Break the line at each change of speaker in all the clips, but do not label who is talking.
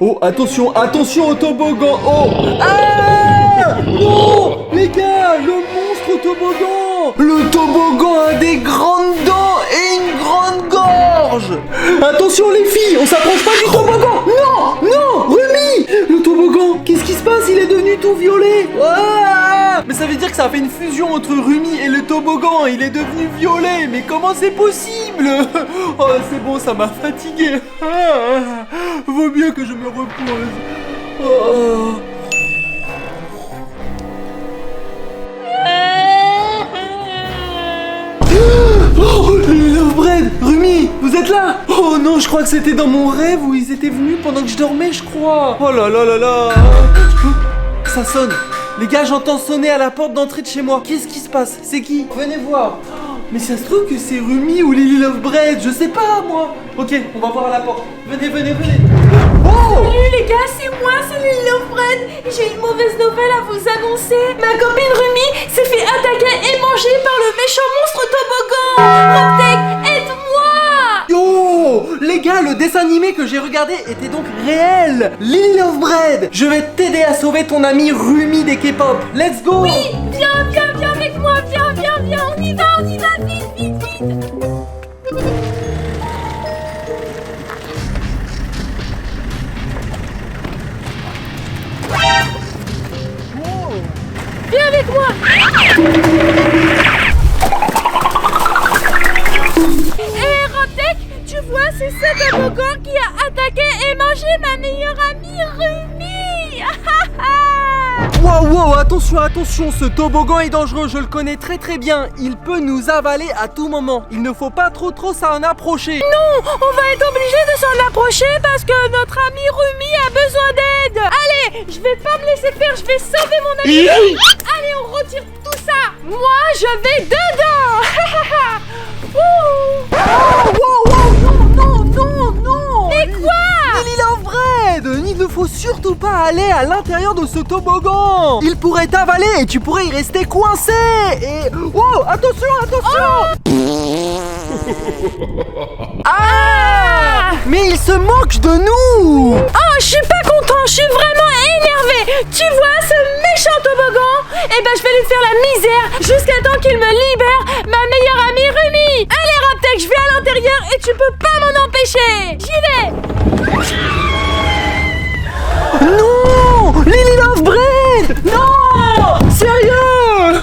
Oh, attention, attention au toboggan. Oh. Ah non, les gars, le monstre toboggan. Le toboggan a des grandes dents et une grande gorge. Attention les filles, on s'approche pas du toboggan. Non, non, Rumi. Le toboggan, qu'est-ce qui se passe? Il est devenu tout violet. Ah, mais ça veut dire que ça a fait une fusion entre Rumi et le toboggan. Il est devenu violet. Mais comment c'est possible? Oh, c'est bon, ça m'a fatigué. Vaut mieux que je me repose. Oh. Oh, les Lovebread, Rumi, vous êtes là? Oh non, je crois que c'était dans mon rêve où ils étaient venus pendant que je dormais, je crois. Oh là là là là. Ça sonne. Les gars, j'entends sonner à la porte d'entrée de chez moi. Qu'est-ce qui se passe? C'est qui? Venez voir. Mais ça se trouve que c'est Rumi ou Lily Lovebread, je sais pas moi. Ok, on va voir à la porte. Venez, venez, venez. Oh!
Salut les gars, c'est moi, c'est Lily Lovebread. J'ai une mauvaise nouvelle à vous annoncer. Ma copine Rumi s'est fait attaquer et manger par le méchant monstre toboggan. Robtech, aide-moi!
Yo! Les gars, le dessin animé que j'ai regardé était donc réel. Lily Lovebread, je vais t'aider à sauver ton ami Rumi des K-pop. Let's go!
Oui, viens, viens, viens avec moi, viens, viens, viens, on y va, vite, vite, vite. Viens avec moi. Hé, Robtech, tu vois, c'est ce toboggan qui a attaqué et mangé ma meilleure amie Rumi.
Wow, wow, attention, attention, ce toboggan est dangereux, je le connais très très bien. Il peut nous avaler à tout moment. Il ne faut pas trop s'en approcher.
Non, on va être obligé de s'en approcher parce que notre ami Rumi a besoin d'aide. Allez, je vais pas me laisser faire, je vais sauver mon ami. Allez, on retire tout ça. Moi, je vais dedans.
Wow, wow, non, non, non, non.
Mais quoi?
Lily Lovebread, il ne faut surtout pas aller à l'intérieur de ce toboggan. Il pourrait t'avaler et tu pourrais y rester coincé. Et... oh, attention, attention. Ah! Mais il se moque de nous.
Oh, je suis pas content, je suis vraiment énervé. Tu vois ce méchant toboggan? Eh ben, je vais lui faire la misère jusqu'à temps qu'il me libère ma meilleure amie Rumi. Allez, Robtech, je vais à l'intérieur et tu peux pas m'en empêcher. J'y vais.
Non, Lily Lovebread, non, sérieux.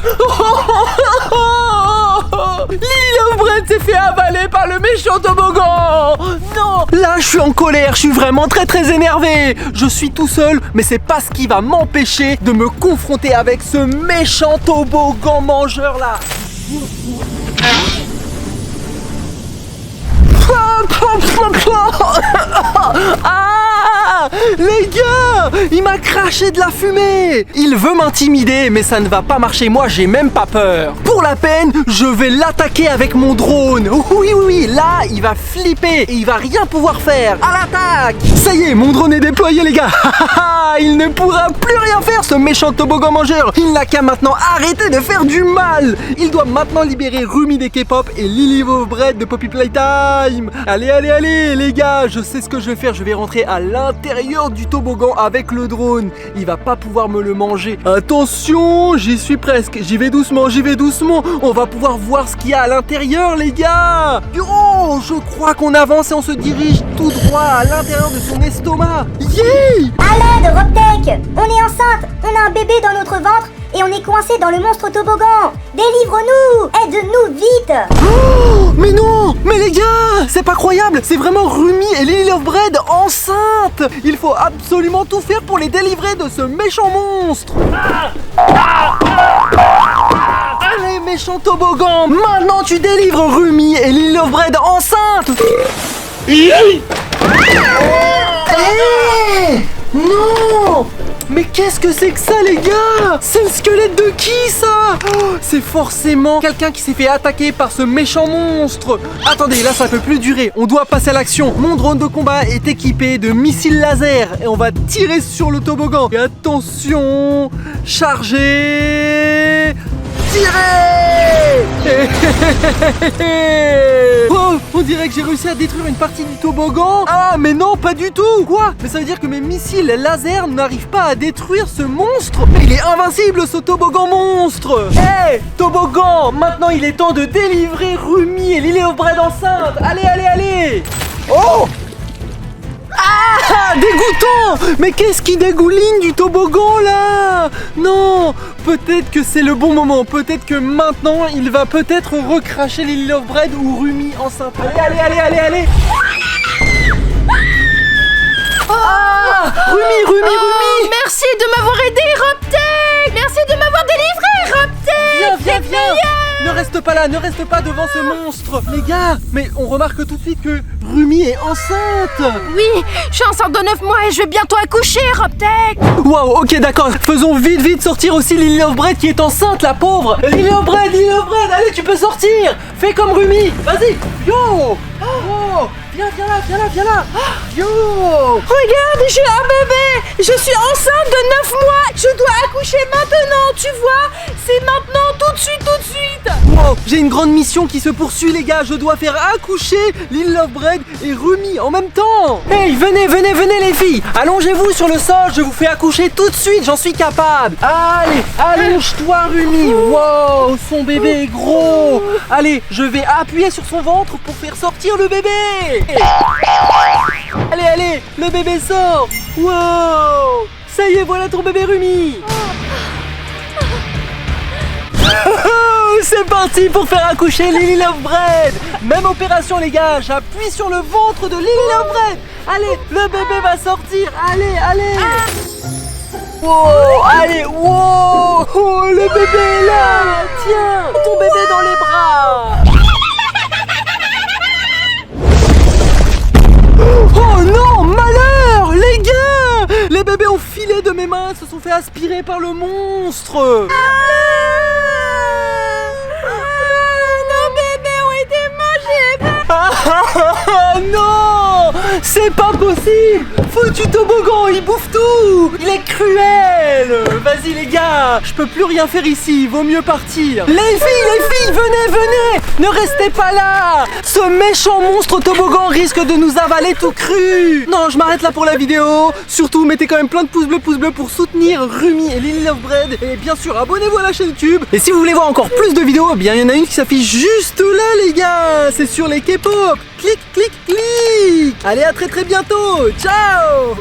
Lily Lovebread s'est fait avaler par le méchant toboggan. Non, là je suis en colère, je suis vraiment très très énervé. Je suis tout seul, mais c'est pas ce qui va m'empêcher de me confronter avec ce méchant toboggan mangeur là. Ah! Les gars! Il m'a craché de la fumée! Il veut m'intimider, mais ça ne va pas marcher. Moi, j'ai même pas peur. Pour la peine, je vais l'attaquer avec mon drone. Oui, oui, oui, là, il va flipper et il va rien pouvoir faire. À l'attaque! Ça y est, mon drone est déployé, les gars! Il ne pourra plus rien faire, ce méchant toboggan mangeur! Il n'a qu'à maintenant arrêter de faire du mal! Il doit maintenant libérer Rumi des K-pop et Lily Lovebread de Poppy Playtime! Allez, allez, allez, les gars, je sais ce que je vais faire. Je vais rentrer à l'intérieur du toboggan avec le drone. Il va pas pouvoir me le manger. Attention, j'y suis presque. J'y vais doucement, j'y vais doucement. On va pouvoir voir ce qu'il y a à l'intérieur, les gars. Oh, je crois qu'on avance et on se dirige tout droit à l'intérieur de son estomac. Yeah!
À l'aide, Robtech! On est enceinte, on a un bébé dans notre ventre et on est coincé dans le monstre toboggan. Délivre-nous! Aide-nous vite!
Oh, mais non! Mais les gars! C'est pas croyable! C'est vraiment Rumi et Lily Lovebread enceintes! Il faut absolument tout faire pour les délivrer de ce méchant monstre! Allez, méchant toboggan! Maintenant tu délivres Rumi et Lily Lovebread enceintes! Hey! Non! Mais qu'est-ce que c'est que ça, les gars? C'est le squelette de qui, ça? Oh, c'est forcément quelqu'un qui s'est fait attaquer par ce méchant monstre. Attendez, là ça peut plus durer. On doit passer à l'action. Mon drone de combat est équipé de missiles laser et on va tirer sur le toboggan. Et attention, chargez, tirez. Oh, Wow, on dirait que j'ai réussi à détruire une partie du toboggan. Ah, mais non, pas du tout. Quoi? Mais ça veut dire que mes missiles laser n'arrivent pas à détruire ce monstre. Mais il est invincible, ce toboggan monstre. Hé, toboggan, maintenant il est temps de délivrer Rumi et Lily of Bread enceinte. Allez, allez, allez. Oh! Ah, dégoûtant! Mais qu'est-ce qui dégouline du toboggan là? Non, peut-être que c'est le bon moment. Peut-être que maintenant il va peut-être recracher Lily of Bread ou Rumi enceinte. Allez, allez, allez, allez, allez! Ah! Rumi!
Merci de m'avoir aidé, Robtech. Merci de m'avoir délivré, Robtech.
Viens, viens! Ne reste pas là, ne reste pas devant ce monstre. Les gars, mais on remarque tout de suite que Rumi est enceinte.
Oui, je suis enceinte de 9 mois et je vais bientôt accoucher, Robtech.
Waouh, ok, d'accord. Faisons vite sortir aussi Lily of Bread qui est enceinte, la pauvre. Lily of Bread, allez, tu peux sortir. Fais comme Rumi, vas-y. Yo. Oh, viens là. Yo.
Regarde, j'ai un bébé. Je suis enceinte de 9 mois. Je dois accoucher maintenant, tu vois. C'est maintenant, tout de suite.
Wow, j'ai une grande mission qui se poursuit, les gars. Je dois faire accoucher Lily of Bread et Rumi en même temps. Hey, venez les filles. Allongez-vous sur le sol, je vous fais accoucher tout de suite, j'en suis capable. Allez, allonge-toi Rumi. Wow, son bébé est gros. Allez, je vais appuyer sur son ventre pour faire sortir le bébé. Allez, le bébé sort. Wow, ça y est, voilà ton bébé Rumi. C'est parti pour faire accoucher Lily of Bread. Même opération, les gars. J'appuie sur le ventre de Lily of Bread. Allez, le bébé va sortir. Allez. Wow, allez, wow. Oh, le bébé est là. Tiens, ton bébé dans les bras. Oh non, malheur, les gars. Les bébés ont filé de mes mains, se sont fait aspirer par le monstre. Non, c'est pas possible. Foutu toboggan, il bouffe tout. Il est cruel. Vas-y les gars, je peux plus rien faire ici, vaut mieux partir. Les filles, venez. Ne restez pas là. Ce méchant monstre toboggan risque de nous avaler tout cru. Non, je m'arrête là pour la vidéo. Surtout, mettez quand même plein de pouces bleus pour soutenir Rumi et Lily of Bread. Et bien sûr, abonnez-vous à la chaîne YouTube. Et si vous voulez voir encore plus de vidéos, eh bien il y en a une qui s'affiche juste là les gars. C'est sur les K-pop. Clic. Allez, à très bientôt. Ciao.